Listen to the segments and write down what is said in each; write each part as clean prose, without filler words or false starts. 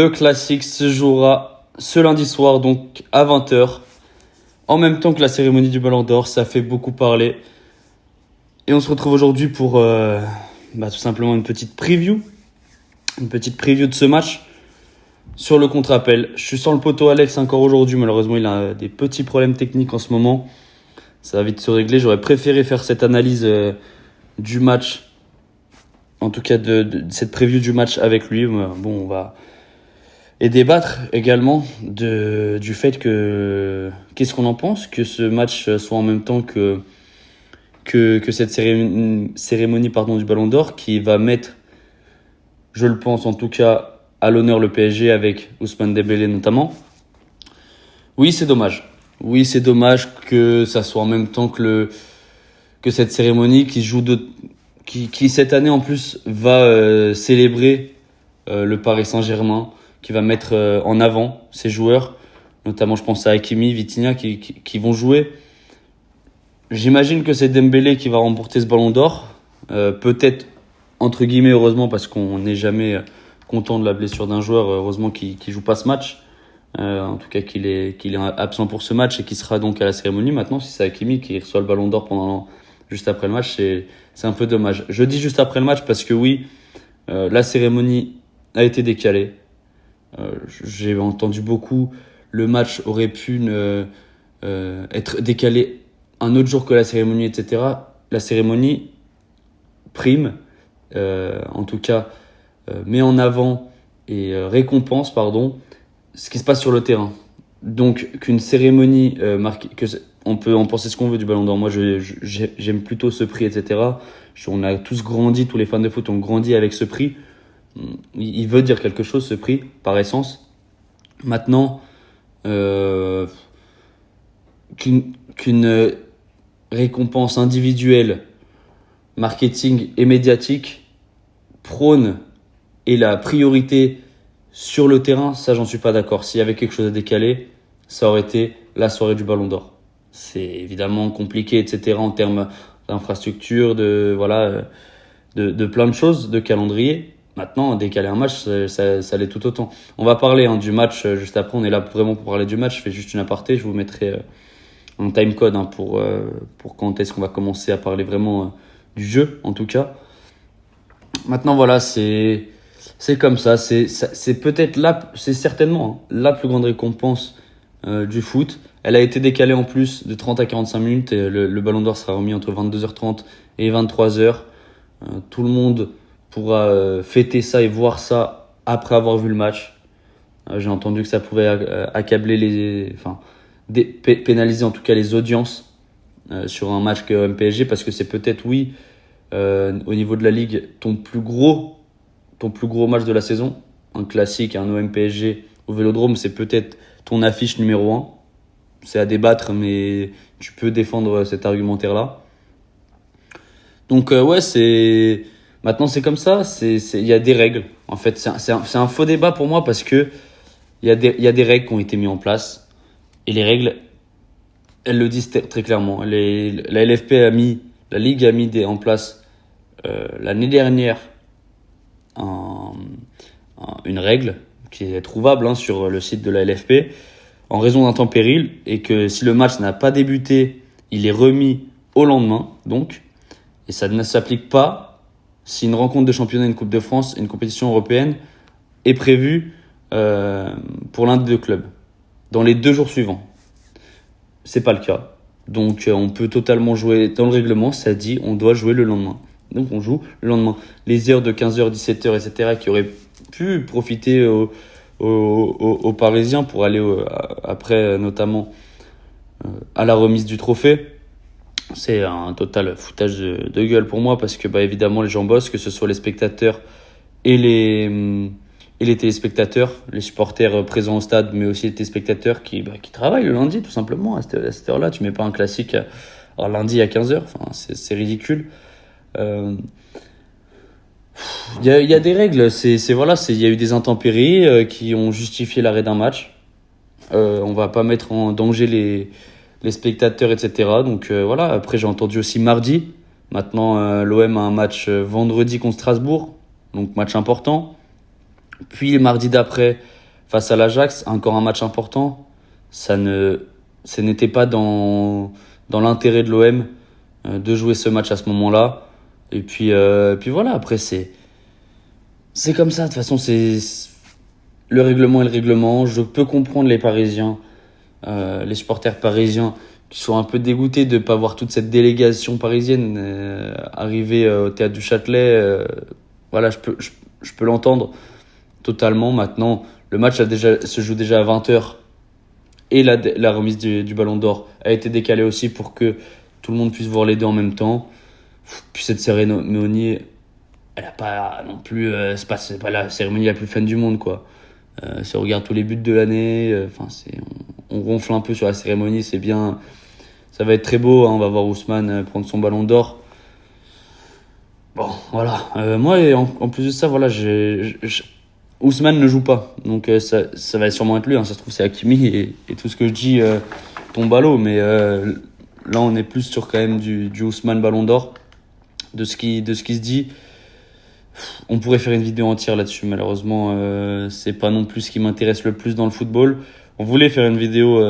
Le classique se jouera ce lundi soir, donc à 20h. En même temps que la cérémonie du Ballon d'Or, ça fait beaucoup parler. Et on se retrouve aujourd'hui pour tout simplement une petite preview. Une petite preview de ce match sur le contre-appel. Je suis sans le poteau Alex encore aujourd'hui. Malheureusement, il a des petits problèmes techniques en ce moment. Ça va vite se régler. J'aurais préféré faire cette analyse du match. En tout cas, de cette preview du match avec lui. Bon, on va... Et débattre également du fait que... Qu'est-ce qu'on en pense ? Que ce match soit en même temps que cette cérémonie du Ballon d'Or qui va mettre, je le pense en tout cas, à l'honneur le PSG avec Ousmane Dembélé notamment. Oui, c'est dommage. Oui, c'est dommage que ça soit en même temps que cette cérémonie qui cette année en plus va célébrer le Paris Saint-Germain, qui va mettre en avant ses joueurs, notamment je pense à Hakimi, Vitinha qui vont jouer. J'imagine que c'est Dembélé qui va remporter ce Ballon d'Or, peut-être entre guillemets heureusement parce qu'on n'est jamais content de la blessure d'un joueur, heureusement qu'il joue pas ce match, en tout cas qu'il est absent pour ce match et qu'il sera donc à la cérémonie. Maintenant, si c'est Hakimi qui reçoit le Ballon d'Or juste après le match, c'est un peu dommage. Je dis juste après le match parce que oui, la cérémonie a été décalée. J'ai entendu beaucoup, le match aurait pu être décalé un autre jour que la cérémonie, etc. La cérémonie prime, en tout cas, met en avant et récompense, ce qui se passe sur le terrain. Donc, qu'une cérémonie on peut en penser ce qu'on veut du Ballon d'Or. Moi, j'aime plutôt ce prix, etc. On a tous grandi, tous les fans de foot ont grandi avec ce prix. Il veut dire quelque chose, ce prix, par essence. Maintenant, qu'une récompense individuelle, marketing et médiatique prône et la priorité sur le terrain, ça j'en suis pas d'accord. S'il y avait quelque chose à décaler, ça aurait été la soirée du Ballon d'Or. C'est évidemment compliqué, etc. en termes d'infrastructure, de plein de choses, de calendrier. Maintenant, décaler un match, ça l'est tout autant. On va parler du match juste après. On est là vraiment pour parler du match. Je fais juste une aparté. Je vous mettrai un timecode pour quand est-ce qu'on va commencer à parler vraiment du jeu, en tout cas. Maintenant, voilà, c'est comme ça. C'est peut-être c'est certainement la plus grande récompense du foot. Elle a été décalée en plus de 30 à 45 minutes. Et le Ballon d'Or sera remis entre 22h30 et 23h. Tout le monde pourra fêter ça et voir ça après avoir vu le match. J'ai entendu que ça pouvait accabler pénaliser en tout cas les audiences sur un match que PSG, parce que c'est peut-être au niveau de la Ligue ton plus gros match de la saison. Un classique, un OM PSG au Vélodrome, c'est peut-être ton affiche numéro 1. C'est à débattre, mais tu peux défendre cet argumentaire-là. Donc maintenant c'est comme ça. Il y a des règles. En fait, c'est un faux débat pour moi parce que il y a des règles qui ont été mises en place. Et les règles, elles le disent très clairement. La Ligue a mis en place l'année dernière une règle qui est trouvable sur le site de la LFP en raison d'un temps péril, et que si le match n'a pas débuté, il est remis au lendemain, donc, et ça ne s'applique pas si une rencontre de championnat, une Coupe de France, une compétition européenne est prévue pour l'un des deux clubs dans les 2 jours suivants. C'est pas le cas. Donc on peut totalement jouer dans le règlement, ça dit on doit jouer le lendemain. Donc on joue le lendemain. Les heures de 15h, 17h, etc. qui auraient pu profiter aux Parisiens pour aller après notamment à la remise du trophée. C'est un total foutage de gueule pour moi parce que évidemment les gens bossent, que ce soit les spectateurs et les téléspectateurs, les supporters présents au stade, mais aussi les téléspectateurs qui travaillent le lundi tout simplement à cette heure-là. Tu mets pas un classique lundi à 15h, c'est ridicule. Il y a des règles, il y a eu des intempéries qui ont justifié l'arrêt d'un match. On va pas mettre en danger les spectateurs, etc. Donc voilà. Après, j'ai entendu aussi mardi. Maintenant, l'OM a un match vendredi contre Strasbourg, donc match important. Puis mardi d'après, face à l'Ajax, encore un match important. Ce n'était pas dans l'intérêt de l'OM de jouer ce match à ce moment-là. Et puis voilà, après c'est comme ça. De toute façon, le règlement est le règlement. Je peux comprendre les Parisiens, les supporters parisiens qui sont un peu dégoûtés de ne pas voir toute cette délégation parisienne arriver au Théâtre du Châtelet. Voilà, je peux l'entendre totalement. Maintenant, le match se joue déjà à 20h et la remise du Ballon d'Or a été décalée aussi pour que tout le monde puisse voir les deux en même temps. Puis cette cérémonie, elle a pas non plus, c'est pas la cérémonie la plus fun du monde, quoi. Si on regarde tous les buts de l'année, on ronfle un peu sur la cérémonie, c'est bien, ça va être très beau, hein, on va voir Ousmane prendre son Ballon d'Or. Bon, voilà. Moi, en plus de ça, voilà, Ousmane ne joue pas, donc ça va sûrement être lui. Hein, ça se trouve c'est Hakimi et tout ce que je dis tombe à l'eau, mais là on est plus sur quand même du Ousmane Ballon d'Or, de ce qui se dit. On pourrait faire une vidéo entière là-dessus, malheureusement c'est pas non plus ce qui m'intéresse le plus dans le football. On voulait faire une vidéo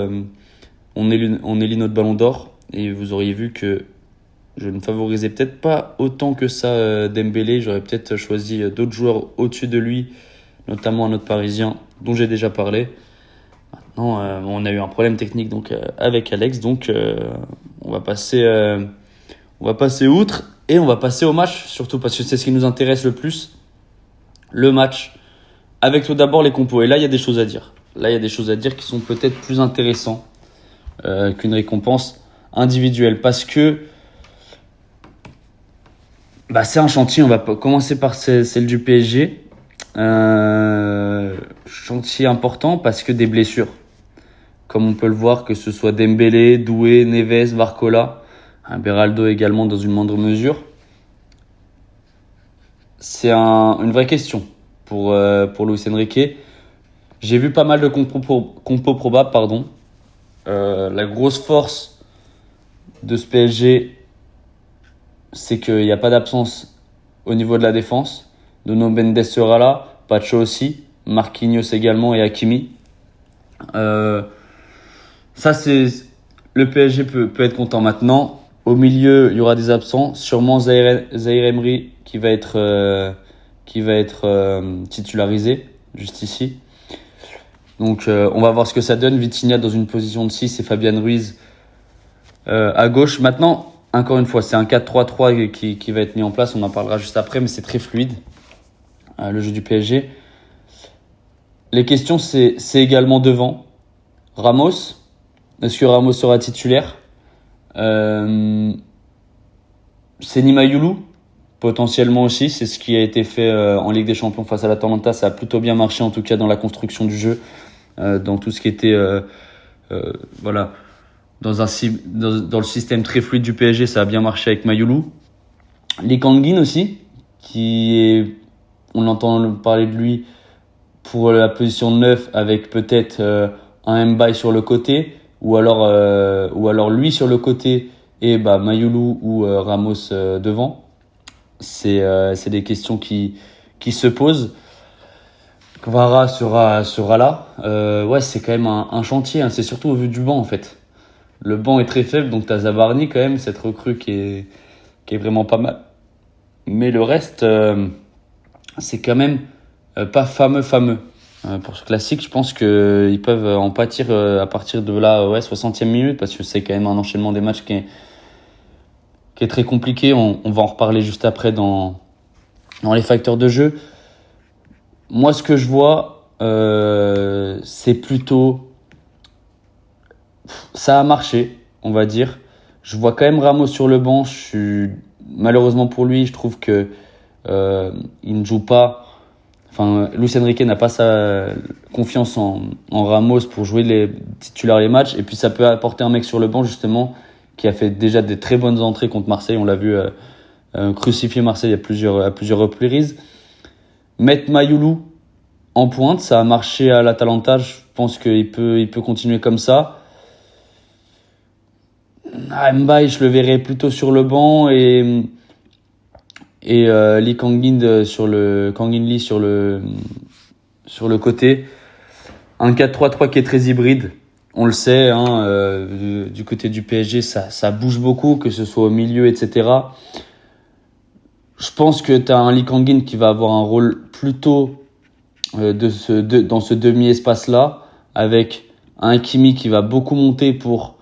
on élit notre Ballon d'Or, et vous auriez vu que je ne favorisais peut-être pas autant que ça Dembélé. J'aurais peut-être choisi d'autres joueurs au-dessus de lui, notamment un autre Parisien dont j'ai déjà parlé. Maintenant, on a eu un problème technique donc avec Alex, donc on va passer outre et on va passer au match, surtout parce que c'est ce qui nous intéresse le plus, le match, avec tout d'abord les compos. Et là, il y a des choses à dire. Là, il y a des choses à dire qui sont peut-être plus intéressantes qu'une récompense individuelle, parce que c'est un chantier. On va commencer par celle du PSG. Chantier important parce que des blessures, comme on peut le voir, que ce soit Dembélé, Doué, Neves, Barcola, Beraldo également dans une moindre mesure. C'est une vraie question pour Luis Enrique. J'ai vu pas mal de compos probables, pardon. La grosse force de ce PSG, c'est qu'il n'y a pas d'absence au niveau de la défense. Nuno Mendes sera là, Pacho aussi, Marquinhos également et Hakimi. Ça, c'est le PSG peut être content maintenant. Au milieu, il y aura des absents. Sûrement Zaïre Emery qui va être titularisé juste ici. Donc, on va voir ce que ça donne. Vitinha dans une position de 6 et Fabian Ruiz à gauche. Maintenant, encore une fois, c'est un 4-3-3 qui va être mis en place. On en parlera juste après, mais c'est très fluide, le jeu du PSG. Les questions, c'est également devant. Ramos, est-ce que Ramos sera titulaire? Seny Mayulu, potentiellement aussi. C'est ce qui a été fait en Ligue des Champions face à l'Atalanta. Ça a plutôt bien marché, en tout cas dans la construction du jeu, dans tout ce qui était voilà, dans le système très fluide du PSG. Ça a bien marché avec Mayulu. Lee Kang-in aussi, on entend parler de lui pour la position de 9, avec peut-être un Mbaye sur le côté, ou alors lui sur le côté et Mayulu ou Ramos devant. C'est des questions qui se posent. Kvara sera là. Ouais, c'est quand même un chantier, hein. C'est surtout au vu du banc en fait. Le banc est très faible, donc t'as Zabarni quand même, cette recrue qui est vraiment pas mal. Mais le reste, c'est quand même pas fameux. Pour ce classique, je pense qu'ils peuvent en pâtir à partir de là, 60e minute, parce que c'est quand même un enchaînement des matchs qui est très compliqué. On va en reparler juste après dans les facteurs de jeu. Moi, ce que je vois, c'est plutôt... Ça a marché, on va dire. Je vois quand même Ramos sur le banc. Malheureusement pour lui, je trouve que il ne joue pas... Enfin, Luis Enrique n'a pas sa confiance en Ramos pour jouer les matchs. Et puis, ça peut apporter un mec sur le banc, justement, qui a fait déjà des très bonnes entrées contre Marseille. On l'a vu crucifier Marseille à plusieurs reprises. Mettre Mayulu en pointe, ça a marché à l'Atalanta. Je pense qu'il peut continuer comme ça. Mbaye, je le verrais plutôt sur le banc, et Lee Kang-in Lee sur le sur le côté. Un 4-3-3 qui est très hybride. On le sait, du côté du PSG, ça bouge beaucoup, que ce soit au milieu, etc. Je pense que tu as un Lee Kang-in qui va avoir un rôle plutôt dans ce demi-espace-là, avec un Hakimi qui va beaucoup monter pour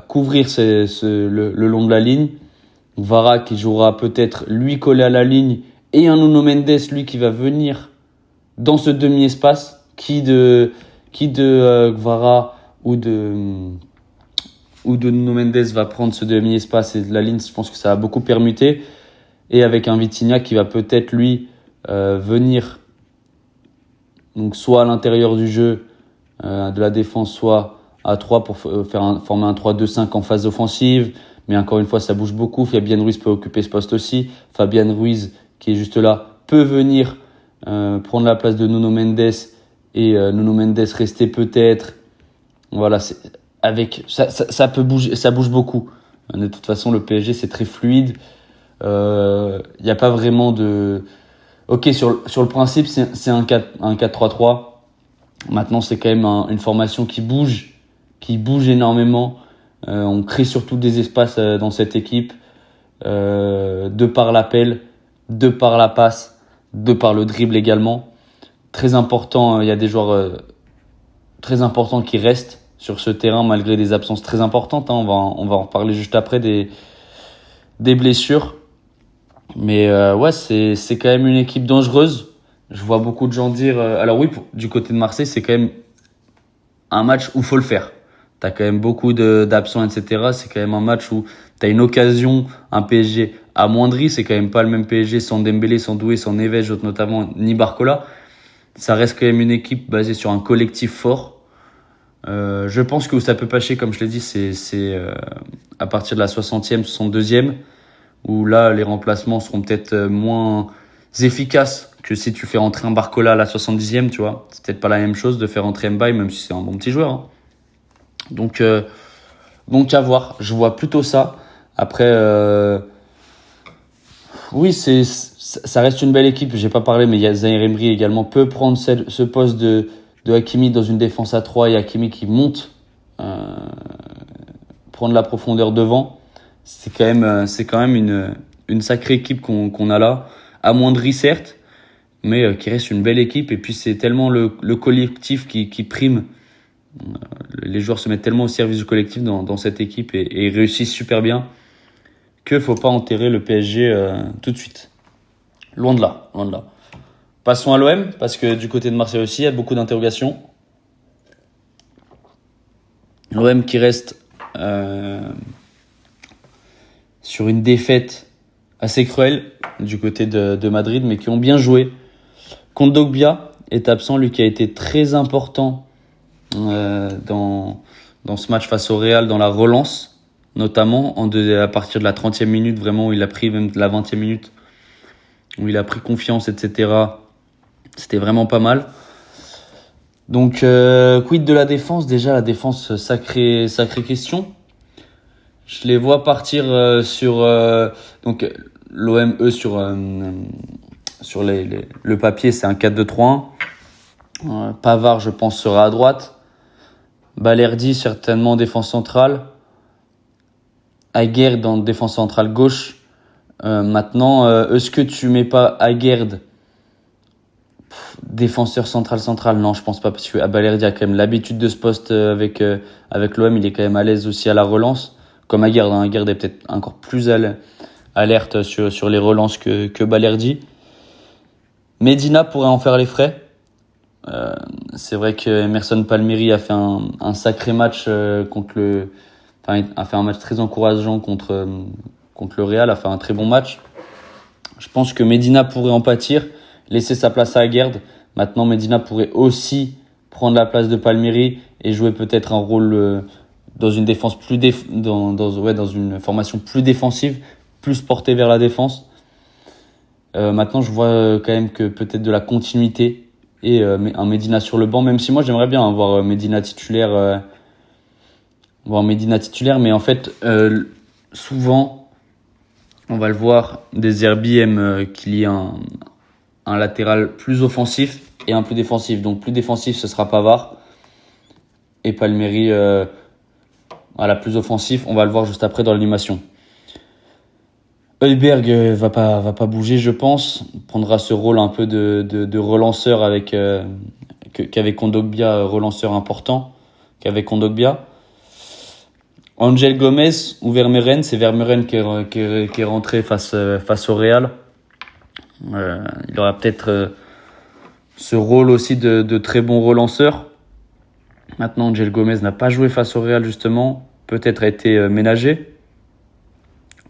couvrir le long de la ligne. Vara qui jouera peut-être lui collé à la ligne, et un Nuno Mendes, lui, qui va venir dans ce demi-espace. Qui de Vara ou de Nuno Mendes va prendre ce demi-espace et de la ligne, je pense que ça va beaucoup permuter. Et avec un Vitinha qui va peut-être lui venir donc soit à l'intérieur du jeu de la défense, soit à 3 pour former un 3-2-5 en phase offensive. Mais encore une fois, ça bouge beaucoup. Fabien Ruiz peut occuper ce poste aussi. Fabien Ruiz, qui est juste là, peut venir prendre la place de Nuno Mendes. Et Nuno Mendes rester peut-être. Voilà, ça peut bouger, ça bouge beaucoup. De toute façon, le PSG, c'est très fluide. Il n'y a pas vraiment de... Ok, sur le principe, c'est un 4-3-3. Maintenant, c'est quand même une formation qui bouge énormément. On crée surtout des espaces dans cette équipe, de par l'appel, de par la passe, de par le dribble également. Très important, il y a des joueurs très importants qui restent sur ce terrain malgré des absences très importantes. On va en reparler juste après des blessures. Mais ouais, c'est quand même une équipe dangereuse. Je vois beaucoup de gens dire... alors oui, du côté de Marseille, c'est quand même un match où il faut le faire. Tu as quand même beaucoup d'absents, etc. C'est quand même un match où tu as une occasion, un PSG amoindri. C'est quand même pas le même PSG sans Dembélé, sans Doué, sans Neves, notamment, ni Barcola. Ça reste quand même une équipe basée sur un collectif fort. Je pense que où ça peut pâcher, comme je l'ai dit, c'est à partir de la 60e, 62e, où là, les remplacements seront peut-être moins efficaces que si tu fais rentrer un Barcola à la 70e, tu vois. C'est peut-être pas la même chose de faire rentrer Mbaye, même si c'est un bon petit joueur. Hein. Donc à voir. Je vois plutôt ça. Après, oui, ça reste une belle équipe. J'ai pas parlé, mais Zaïre Emery également peut prendre ce poste de Hakimi dans une défense à 3 et Hakimi qui monte, prendre la profondeur devant. C'est quand même une sacrée équipe qu'on a là. Amoindrie certes, mais qui reste une belle équipe. Et puis c'est tellement le collectif qui prime. Les joueurs se mettent tellement au service du collectif dans cette équipe et réussissent super bien qu'il ne faut pas enterrer le PSG tout de suite. Loin de là. Passons à l'OM, parce que du côté de Marseille aussi, il y a beaucoup d'interrogations. L'OM qui reste sur une défaite assez cruelle du côté de Madrid, mais qui ont bien joué. Kondogbia est absent, lui qui a été très important dans ce match face au Real, dans la relance, notamment à partir de la 30e minute, vraiment, où il a pris même la 20e minute, où il a pris confiance, etc. C'était vraiment pas mal. Donc, quid de la défense? Déjà, la défense, sacrée question. Je les vois partir sur... donc, l'OM, sur le papier, c'est un 4-2-3-1. Pavard, je pense, sera à droite. Balerdi, certainement défense centrale. Aguerd en défense centrale gauche. Maintenant, est-ce que tu mets pas Aguerd défenseur central? Non, je pense pas, parce que Balerdi a quand même l'habitude de ce poste avec l'OM. Il est quand même à l'aise aussi à la relance. Comme Aguerd, Aguerd est peut-être encore plus alerte sur les relances que Balerdi. Medina pourrait en faire les frais. C'est vrai que Emerson Palmieri a fait un sacré match a fait un match très encourageant contre le Real, a fait un très bon match. Je pense que Medina pourrait en pâtir, laisser sa place à Aguerd. Maintenant, Medina pourrait aussi prendre la place de Palmieri et jouer peut-être un rôle dans une défense dans une formation plus défensive, plus portée vers la défense. Maintenant, je vois quand même que peut-être de la continuité et un Medina sur le banc, même si moi j'aimerais bien voir Medina titulaire, mais en fait souvent on va le voir, des Zerbi aiment qu'il y ait un latéral plus offensif, et un plus défensif. Donc plus défensif, ce sera Pavard. Et Palmieri, plus offensif. On va le voir juste après dans l'animation. Højbjerg va pas bouger, je pense. Il prendra ce rôle un peu de relanceur qu'avec Kondogbia, relanceur important qu'avec Kondogbia. Angel Gomez ou Vermeeren, c'est Vermeeren qui est rentré face au Real. Il aura peut-être ce rôle aussi de très bon relanceur. Maintenant, Angel Gomez n'a pas joué face au Real justement, peut-être a été ménagé.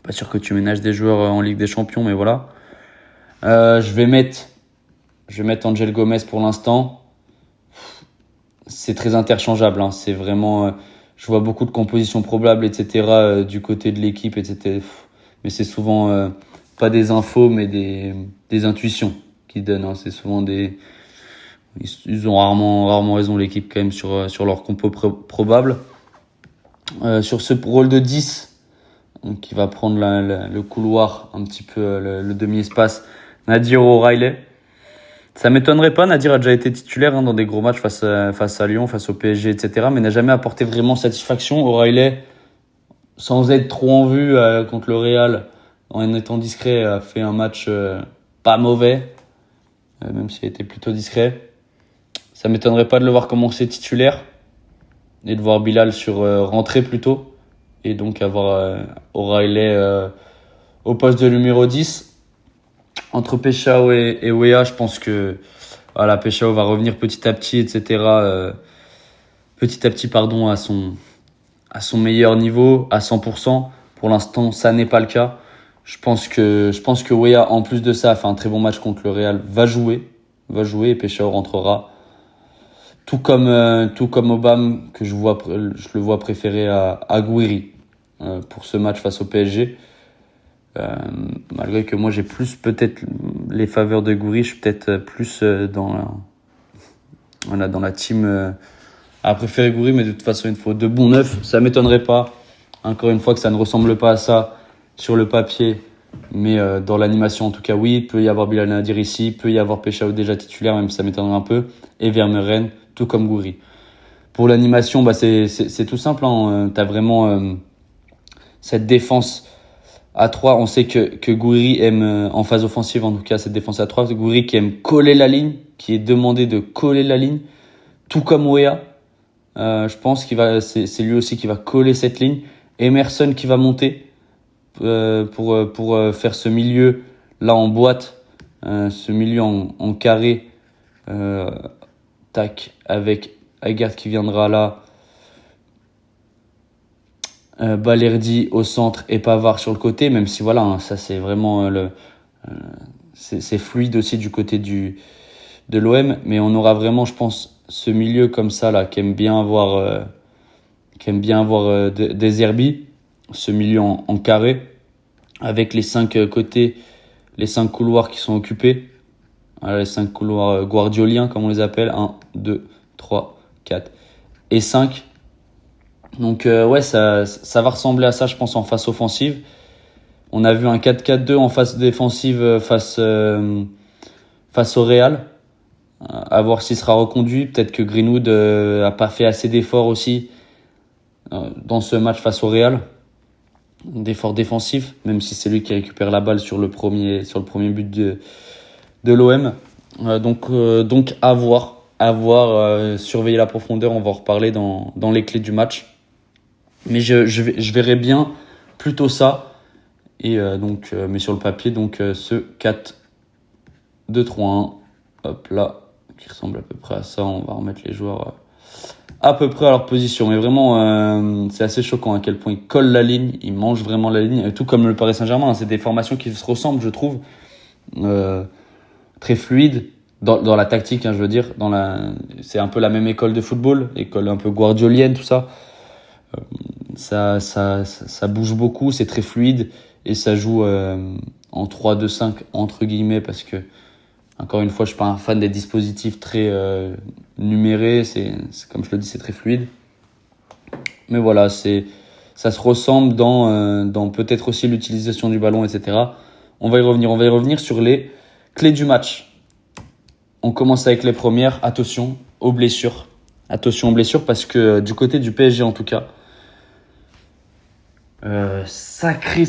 Pas sûr que tu ménages des joueurs en Ligue des Champions, mais voilà. Je vais mettre Angel Gomez pour l'instant. C'est très interchangeable. Hein. C'est vraiment, je vois beaucoup de compositions probables, etc. Du côté de l'équipe, etc. Mais c'est souvent pas des infos, mais des intuitions qu'ils donnent. Hein. C'est souvent ils ont rarement raison l'équipe quand même sur leur compo probable. Sur ce rôle de 10. Donc, qui va prendre le couloir, un petit peu le demi-espace, Nadir O'Reilly. Ça m'étonnerait pas, Nadir a déjà été titulaire dans des gros matchs face à Lyon, face au PSG, etc. Mais n'a jamais apporté vraiment satisfaction. O'Reilly, sans être trop en vue contre le Real, en étant discret, a fait un match pas mauvais, même s'il était plutôt discret. Ça m'étonnerait pas de le voir commencer titulaire et de voir Bilal rentrer plutôt. Et donc avoir O'Reilly au poste de numéro 10. Entre Peshao et Weah, je pense que Peshao va revenir petit à petit, etc. À son meilleur niveau, à 100%. Pour l'instant, ça n'est pas le cas. Je pense que Weah, en plus de ça, a fait un très bon match contre le Real, va jouer et Peshao rentrera. Tout comme Aubame, que je le vois préférer à Gouiri pour ce match face au PSG. Malgré que moi j'ai plus peut-être les faveurs de Gouiri, je suis peut-être plus dans la team à préférer Gouiri, mais de toute façon il faut de bons neufs. Ça m'étonnerait pas, encore une fois, que ça ne ressemble pas à ça sur le papier, mais dans l'animation en tout cas oui. Il peut y avoir Bilal Nadir ici, il peut y avoir Peshao déjà titulaire, même si ça m'étonnerait un peu, et Vermeeren, tout comme Gouiri. Pour l'animation, c'est tout simple. Hein. Tu as vraiment cette défense à 3. On sait que Gouiri aime, en phase offensive en tout cas, cette défense à 3. Gouiri qui aime coller la ligne, qui est demandé de coller la ligne, tout comme Weah. Je pense c'est lui aussi qui va coller cette ligne. Emerson qui va monter pour faire ce milieu là en boîte, ce milieu en carré. Avec Aguerd qui viendra là, Balerdi au centre et Pavard sur le côté, même si ça c'est vraiment c'est fluide aussi du côté de l'OM, mais on aura vraiment, je pense, ce milieu comme ça là qui aime bien avoir des Herbies, ce milieu en carré avec les 5 côtés, les 5 couloirs qui sont occupés. Les 5 couloirs guardioliens, comme on les appelle. 1, 2, 3, 4 et 5. Donc ça va ressembler à ça, je pense, en face offensive. On a vu un 4-4-2 en face défensive face au Real. À voir s'il sera reconduit. Peut-être que Greenwood a pas fait assez d'efforts aussi dans ce match face au Real. D'efforts défensifs, même si c'est lui qui récupère la balle sur le premier but de l'OM. Donc à voir, surveiller la profondeur, on va en reparler dans les clés du match. Mais je verrais bien plutôt ça. Et mais sur le papier, ce 4-2-3-1, hop là, qui ressemble à peu près à ça. On va remettre les joueurs à peu près à leur position. Mais vraiment, c'est assez choquant à quel point ils collent la ligne, ils mangent vraiment la ligne. Tout comme le Paris Saint-Germain, c'est des formations qui se ressemblent, je trouve. Très fluide dans la tactique, je veux dire. C'est un peu la même école de football, école un peu guardiolienne, tout ça. Ça bouge beaucoup, c'est très fluide et ça joue en 3-2-5 entre guillemets, parce que encore une fois, je suis pas un fan des dispositifs très numérés. C'est comme je le dis, c'est très fluide. Mais voilà, ça se ressemble dans peut-être aussi l'utilisation du ballon, etc. On va y revenir sur les clés du match. On commence avec les premières. Attention aux blessures. Attention aux blessures parce que du côté du PSG en tout cas, sacrée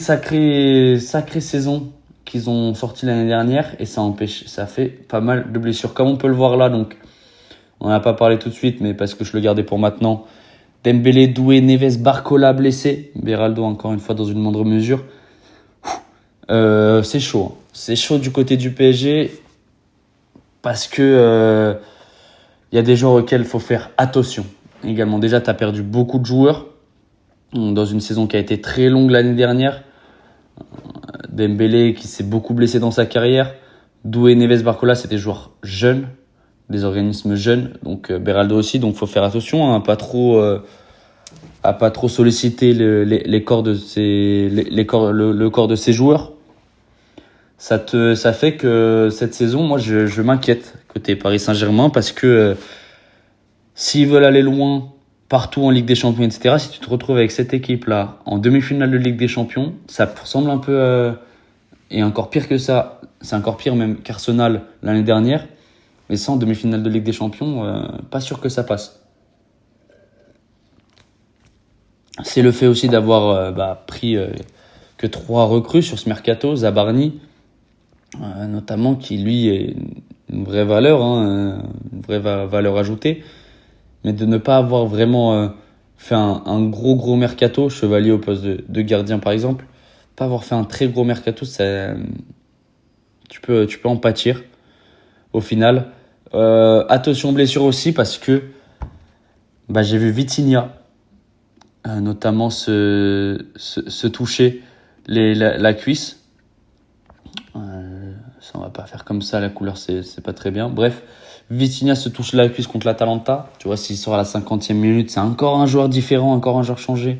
saison qu'ils ont sorti l'année dernière et ça fait pas mal de blessures. Comme on peut le voir là, donc on n'en a pas parlé tout de suite, mais parce que je le gardais pour maintenant. Dembélé, Doué, Neves, Barcola blessé. Beraldo encore une fois dans une moindre mesure. C'est chaud. C'est chaud du côté du PSG parce que y a des joueurs auxquels il faut faire attention. Également, déjà, tu as perdu beaucoup de joueurs dans une saison qui a été très longue l'année dernière. Dembélé qui s'est beaucoup blessé dans sa carrière. Doué, Neves, Barcola, c'est des joueurs jeunes, des organismes jeunes. Donc Beraldo aussi, donc faut faire attention à pas trop solliciter le corps de ces joueurs. Ça fait que cette saison, moi, je m'inquiète côté Paris Saint-Germain parce que s'ils veulent aller loin partout en Ligue des Champions, etc., si tu te retrouves avec cette équipe-là en demi-finale de Ligue des Champions, ça ressemble un peu et encore pire que ça, c'est encore pire même qu'Arsenal l'année dernière, mais ça en demi-finale de Ligue des Champions, pas sûr que ça passe. C'est le fait aussi d'avoir pris que 3 recrues sur ce mercato, Zabarni, notamment qui lui est une vraie valeur, une vraie valeur ajoutée, mais de ne pas avoir vraiment fait un gros mercato, Chevalier au poste de gardien par exemple, pas avoir fait un très gros mercato, tu peux en pâtir au final. Attention blessure aussi parce que j'ai vu Vitinha notamment se toucher la cuisse. Ça on va pas faire comme ça, la couleur c'est pas très bien. Bref, Vitinha se touche la cuisse contre l'Atalanta. Tu vois, s'il sort à la 50e minute, c'est encore un joueur différent, encore un joueur changé.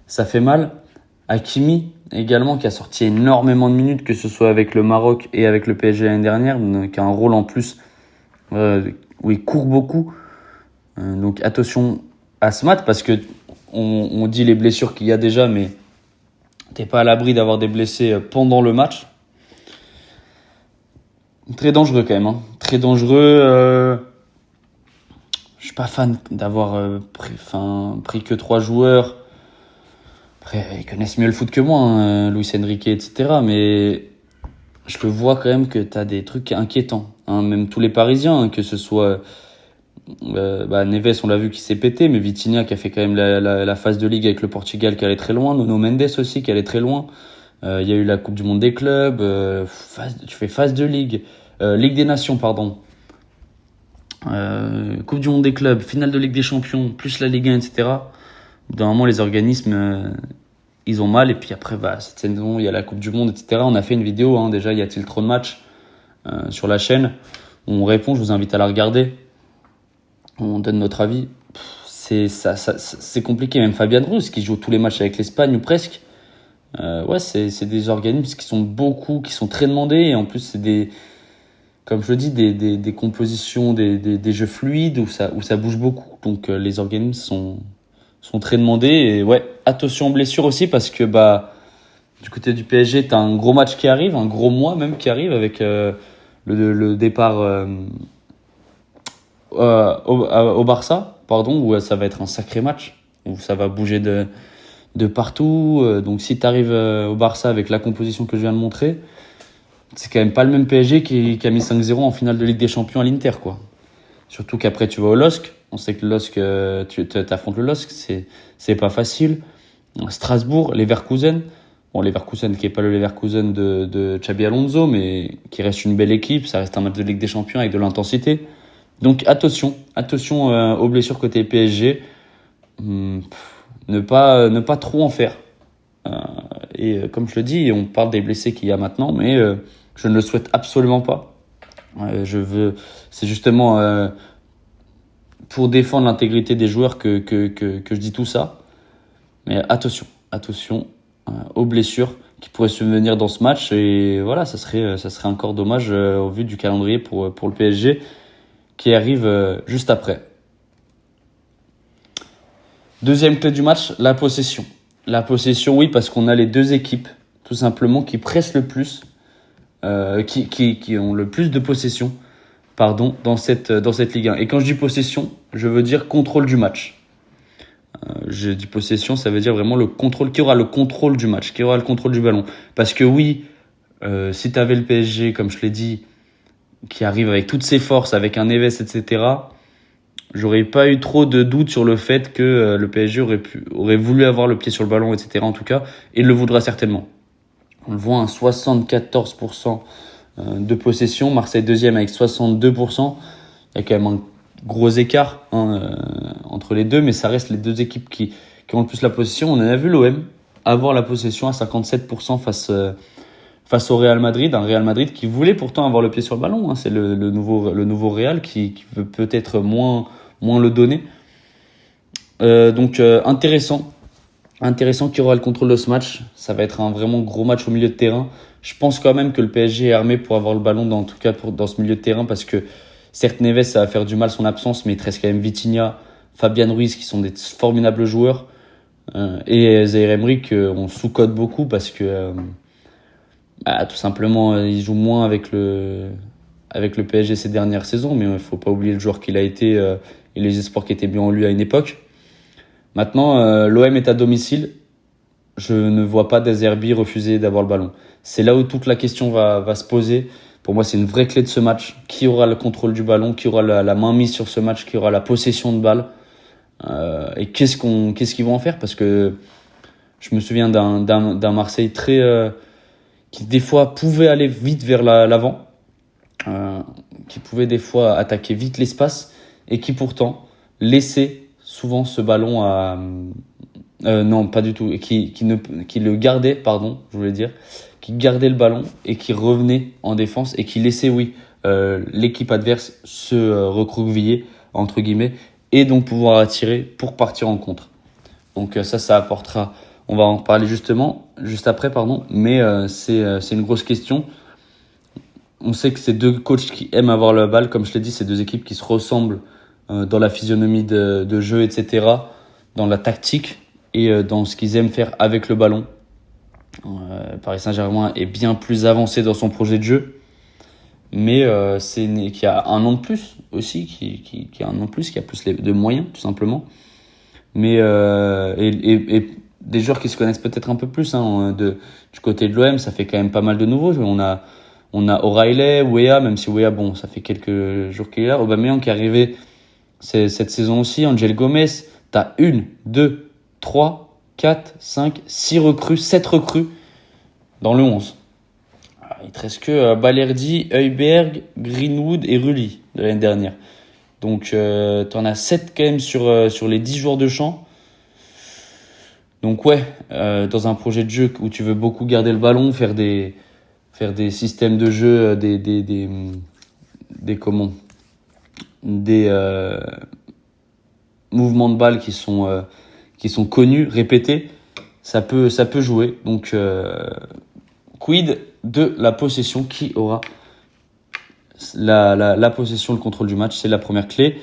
Ça fait mal. Hakimi également qui a sorti énormément de minutes, que ce soit avec le Maroc et avec le PSG l'année dernière, qui a un rôle en plus où il court beaucoup. Donc attention à ce match parce que on dit les blessures qu'il y a déjà, mais t'es pas à l'abri d'avoir des blessés pendant le match. Très dangereux quand même, très dangereux. Je suis pas fan d'avoir pris que 3 joueurs. Après, ils connaissent mieux le foot que moi, Luis Enrique, etc. Mais je le vois quand même que t'as des trucs inquiétants. Même tous les Parisiens, que ce soit Neves, on l'a vu qui s'est pété, mais Vitinha qui a fait quand même la phase de Ligue avec le Portugal qui allait très loin, Nuno Mendes aussi qui allait très loin. Il y a eu la Coupe du Monde des clubs, tu fais phase de Ligue, Ligue des Nations, pardon. Coupe du Monde des clubs, finale de Ligue des Champions, plus la Ligue 1, etc. D'un moment, les organismes, ils ont mal. Et puis après, cette saison, il y a la Coupe du Monde, etc. On a fait une vidéo, déjà, y a-t-il trop de matchs sur la chaîne. On répond, je vous invite à la regarder. On donne notre avis. C'est compliqué. Même Fabian Ruiz, qui joue tous les matchs avec l'Espagne, ou presque. C'est des organismes qui sont très demandés. Et en plus, c'est comme je le dis, des compositions, des jeux fluides où ça bouge beaucoup. Donc les organismes sont très demandés. Et attention aux blessures aussi parce que du côté du PSG, t'as un gros match qui arrive, un gros mois même qui arrive avec le départ au Barça, où ça va être un sacré match, où ça va bouger de partout. Donc si t'arrives au Barça avec la composition que je viens de montrer, c'est quand même pas le même PSG qui a mis 5-0 en finale de Ligue des Champions à l'Inter, quoi. Surtout qu'après tu vas au LOSC. On sait que le LOSC, tu affrontes le LOSC, c'est pas facile. Strasbourg, Leverkusen. Bon, Leverkusen qui est pas le Leverkusen de Xabi Alonso, mais qui reste une belle équipe. Ça reste un match de Ligue des Champions avec de l'intensité. Donc attention aux blessures côté PSG. Ne pas trop en faire. Et comme je le dis, on parle des blessés qu'il y a maintenant, mais je ne le souhaite absolument pas. C'est justement pour défendre l'intégrité des joueurs que je dis tout ça. Mais attention aux blessures qui pourraient survenir dans ce match. Et voilà, ça serait encore dommage au vu du calendrier pour le PSG qui arrive juste après. Deuxième clé du match, la possession. La possession, oui, parce qu'on a les deux équipes, tout simplement, qui pressent le plus, qui ont le plus de possession. dans cette Ligue 1. Et quand je dis possession, je veux dire contrôle du match. Je dis possession, ça veut dire vraiment le contrôle, qui aura le contrôle du match, qui aura le contrôle du ballon. Parce que oui, si tu avais le PSG, comme je l'ai dit, qui arrive avec toutes ses forces, avec un Neves, etc., j'aurais pas eu trop de doutes sur le fait que le PSG aurait voulu avoir le pied sur le ballon, etc. en tout cas, et le voudra certainement. On le voit, un 74% de possession, Marseille deuxième avec 62%. Il y a quand même un gros écart entre les deux, mais ça reste les deux équipes qui ont le plus la possession. On en a vu l'OM avoir la possession à 57% face au Real Madrid, un Real Madrid qui voulait pourtant avoir le pied sur le ballon. C'est le nouveau Real qui veut peut-être moins le donner. Donc intéressant qui aura le contrôle de ce match. Ça va être un vraiment gros match au milieu de terrain. Je pense quand même que le PSG est armé pour avoir le ballon, en tout cas dans ce milieu de terrain, parce que certes Neves, ça va faire du mal son absence, mais il te reste quand même Vitinha, Fabian Ruiz qui sont des formidables joueurs, et Zaïre Emery qu'on sous-cote beaucoup parce que tout simplement il joue moins avec le PSG ces dernières saisons, mais il faut pas oublier le joueur qu'il a été et les espoirs qui étaient bien en lui à une époque. Maintenant, l'OM est à domicile. Je ne vois pas De Zerbi refuser d'avoir le ballon. C'est là où toute la question va se poser. Pour moi, c'est une vraie clé de ce match. Qui aura le contrôle du ballon? Qui aura la main mise sur ce match? Qui aura la possession de balle? Et qu'est-ce qu'ils vont en faire? Parce que je me souviens d'un Marseille qui des fois pouvait aller vite vers l'avant, qui pouvait des fois attaquer vite l'espace et qui pourtant laissait souvent ce ballon à... non, pas du tout. Et qui le gardait, pardon, je voulais dire, qui gardait le ballon et qui revenait en défense et qui laissait, l'équipe adverse se recroqueviller, entre guillemets, et donc pouvoir attirer pour partir en contre. Donc ça apportera... On va en parler juste après, mais c'est une grosse question. On sait que c'est deux coachs qui aiment avoir la balle, comme je l'ai dit, c'est deux équipes qui se ressemblent dans la physionomie de jeu, etc., dans la tactique et dans ce qu'ils aiment faire avec le ballon. Paris Saint-Germain est bien plus avancé dans son projet de jeu, mais qui a un an de plus aussi, qui a un an de plus, qui a plus de moyens, tout simplement. Mais et des joueurs qui se connaissent peut-être un peu plus du côté de l'OM, ça fait quand même pas mal de nouveaux. On a O'Reilly, Weah, même si Weah, bon, ça fait quelques jours qu'il est là. Aubameyang qui est arrivé cette saison aussi. Angel Gomez, t'as 1, 2, 3, 4, 5, 6 recrues, 7 recrues dans le 11. Il te reste que Balerdi, Højbjerg, Greenwood et Rulli de l'année dernière. Donc t'en as 7 quand même sur les 10 jours de champ. Donc dans un projet de jeu où tu veux beaucoup garder le ballon, faire des systèmes de jeu, des mouvements de balle qui sont connus, répétés, ça peut jouer. Donc quid de la possession? Qui aura la possession, le contrôle du match? C'est la première clé,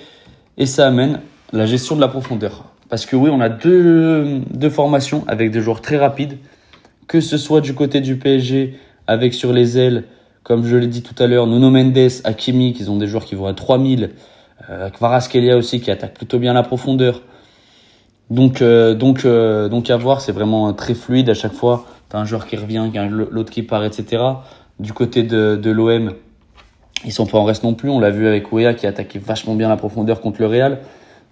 et ça amène la gestion de la profondeur. Parce que on a deux formations avec des joueurs très rapides, que ce soit du côté du PSG avec sur les ailes, comme je l'ai dit tout à l'heure, Nuno Mendes, Hakimi, qui ont des joueurs qui vont à 3000, Kvaratskhelia aussi qui attaque plutôt bien la profondeur. Donc à voir, c'est vraiment très fluide à chaque fois. T'as un joueur qui revient, l'autre qui part, etc. Du côté de l'OM, ils sont pas en reste non plus. On l'a vu avec Weah qui attaquait vachement bien la profondeur contre le Real.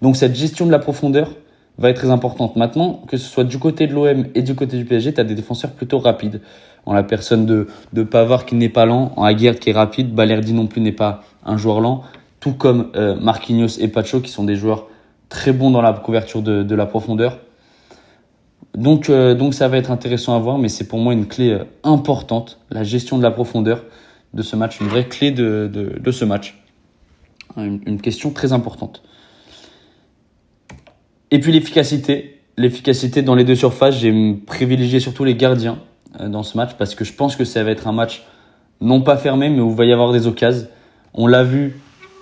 Donc cette gestion de la profondeur va être très importante. Maintenant, que ce soit du côté de l'OM et du côté du PSG, tu as des défenseurs plutôt rapides. En la personne de Pavard qui n'est pas lent, en Aguerd qui est rapide, Balerdi non plus n'est pas un joueur lent, tout comme Marquinhos et Pacho qui sont des joueurs très bons dans la couverture de la profondeur. Donc ça va être intéressant à voir, mais c'est pour moi une clé importante, la gestion de la profondeur de ce match, une vraie clé de ce match. Une question très importante. Et puis l'efficacité dans les deux surfaces, j'ai privilégié surtout les gardiens dans ce match parce que je pense que ça va être un match non pas fermé, mais où il va y avoir des occasions. On l'a vu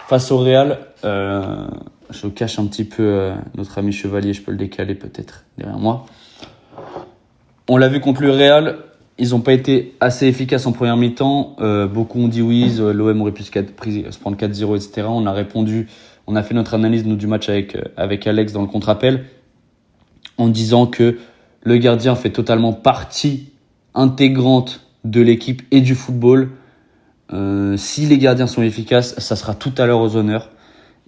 face au Real. Je cache un petit peu notre ami Chevalier, je peux le décaler peut-être derrière moi. On l'a vu contre le Real. ils n'ont pas été assez efficaces en première mi-temps. Beaucoup ont dit oui, l'OM aurait pu se prendre 4-0, etc. On a répondu, on a fait notre analyse nous, du match avec Alex dans le contre-appel en disant que le gardien fait totalement partie intégrante de l'équipe et du football. Si les gardiens sont efficaces, ça sera tout à l'heure aux honneurs.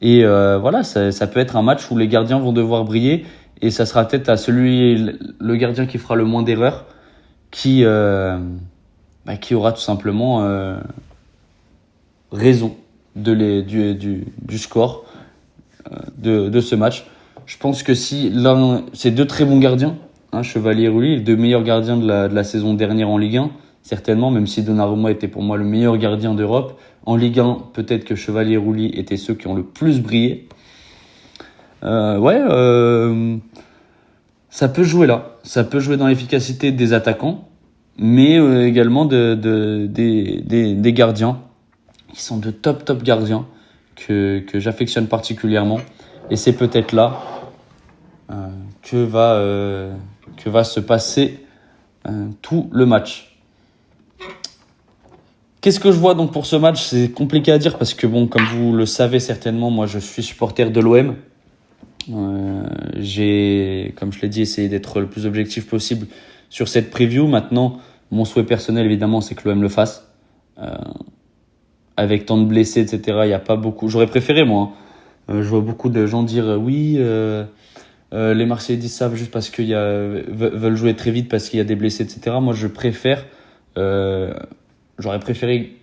Et voilà, ça peut être un match où les gardiens vont devoir briller et ça sera peut-être à le gardien qui fera le moins d'erreurs qui aura tout simplement raison du score de ce match. Je pense que si c'est deux très bons gardiens, Chevalier et Rulli, les deux meilleurs gardiens de la saison dernière en Ligue 1, certainement, même si Donnarumma était pour moi le meilleur gardien d'Europe. En Ligue 1, peut-être que Chevalier et Rulli étaient ceux qui ont le plus brillé. Ça peut jouer là. Ça peut jouer dans l'efficacité des attaquants, mais également des gardiens qui sont de top gardiens que j'affectionne particulièrement. Et c'est peut-être là que va se passer tout le match. Qu'est-ce que je vois donc pour ce match ? C'est compliqué à dire parce que bon, comme vous le savez certainement, moi je suis supporter de l'OM. J'ai, comme je l'ai dit, essayé d'être le plus objectif possible sur cette preview. Maintenant, mon souhait personnel évidemment, c'est que l'OM le fasse. Avec tant de blessés, etc., il n'y a pas beaucoup. J'aurais préféré moi. Je vois beaucoup de gens dire oui. Les Marseillais disent ça juste parce qu'ils veulent jouer très vite parce qu'il y a des blessés, etc. Moi, je préfère. J'aurais préféré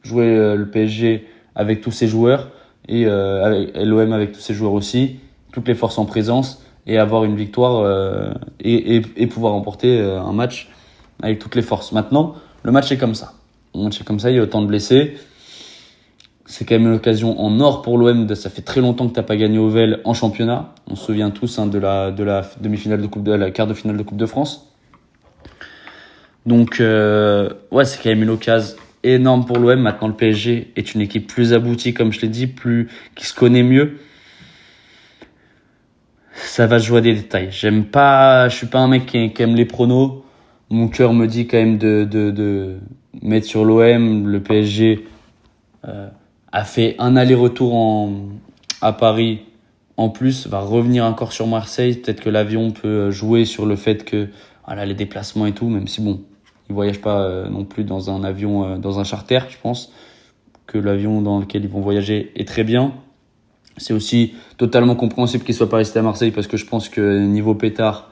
jouer le PSG avec tous ses joueurs et l'OM avec tous ses joueurs aussi, toutes les forces en présence et avoir une victoire et pouvoir remporter un match avec toutes les forces. Maintenant, le match est comme ça. Le match est comme ça, il y a autant de blessés. C'est quand même une occasion en or pour l'OM. Ça fait très longtemps que tu n'as pas gagné au Vel en championnat. On se souvient tous de la demi-finale de la quart de finale de Coupe de France. Donc, c'est quand même une occasion énorme pour l'OM. Maintenant, le PSG est une équipe plus aboutie, comme je l'ai dit, qui se connaît mieux. Ça va se jouer à des détails. Je suis pas un mec qui aime les pronos. Mon cœur me dit quand même de mettre sur l'OM. Le PSG a fait un aller-retour à Paris. En plus, va revenir encore sur Marseille. Peut-être que l'avion peut jouer sur le fait que les déplacements et tout, même si bon, ils voyagent pas non plus dans un avion, dans un charter, je pense que l'avion dans lequel ils vont voyager est très bien. C'est aussi totalement compréhensible qu'ils soient pas restés à Marseille parce que je pense que niveau pétard,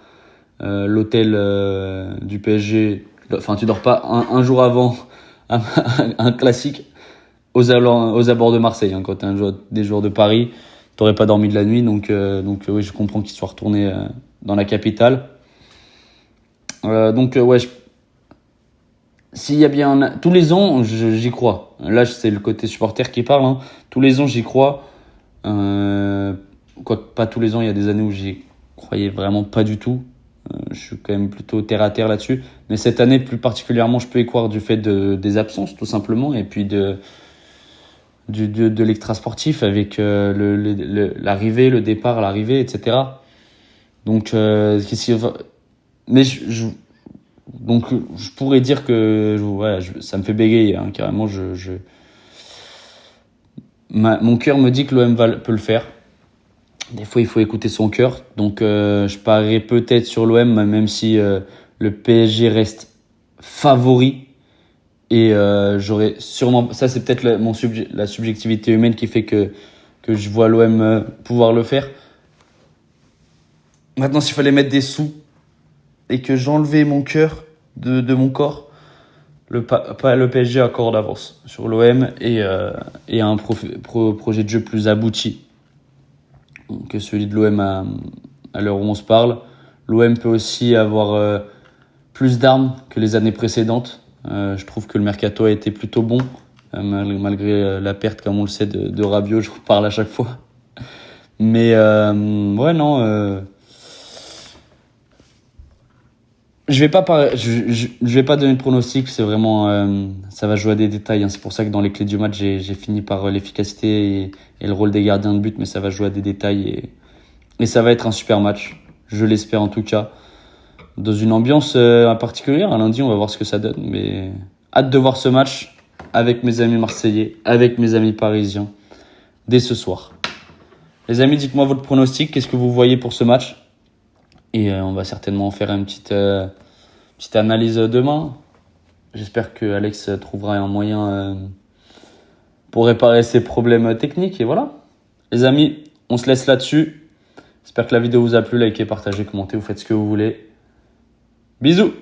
l'hôtel du PSG, tu dors pas un jour avant un classique aux abords de Marseille. Quand t'es des joueurs de Paris, t'aurais pas dormi de la nuit, donc oui, je comprends qu'ils soient retournés dans la capitale. S'il y a bien tous les ans, j'y crois. Là, c'est le côté supporter qui parle. Tous les ans, j'y crois. Pas tous les ans, il y a des années où j'y croyais vraiment pas du tout. Je suis quand même plutôt terre à terre là-dessus. Mais cette année, plus particulièrement, je peux y croire du fait des absences, tout simplement, et puis de l'extra sportif avec l'arrivée, le départ, l'arrivée, etc. Donc, mais donc je pourrais dire que ça me fait bégayer carrément. Mon cœur me dit que l'OM peut le faire. Des fois, il faut écouter son cœur. Donc, je parierais peut-être sur l'OM, même si le PSG reste favori. Et j'aurais sûrement... Ça, c'est peut-être la subjectivité humaine qui fait que je vois l'OM pouvoir le faire. Maintenant, s'il fallait mettre des sous et que j'enlevais mon cœur de mon corps, le PSG a encore d'avance sur l'OM et a un projet de jeu plus abouti que celui de l'OM à l'heure où on se parle. L'OM peut aussi avoir plus d'armes que les années précédentes. Je trouve que le mercato a été plutôt bon, malgré la perte, comme on le sait, de Rabiot. Je reparle à chaque fois. Mais je vais pas donner de pronostic. C'est vraiment, ça va jouer à des détails. C'est pour ça que dans les clés du match, j'ai fini par l'efficacité et le rôle des gardiens de but. Mais ça va jouer à des détails et ça va être un super match. Je l'espère en tout cas. dans une ambiance particulière. Un lundi, on va voir ce que ça donne. Mais hâte de voir ce match avec mes amis marseillais, avec mes amis parisiens, dès ce soir. Les amis, dites-moi votre pronostic. Qu'est-ce que vous voyez pour ce match? Et on va certainement faire une petite analyse demain. J'espère que Alex trouvera un moyen pour réparer ses problèmes techniques. Et voilà. Les amis, on se laisse là-dessus. J'espère que la vidéo vous a plu. Likez, partagez, commentez, vous faites ce que vous voulez. Bisous!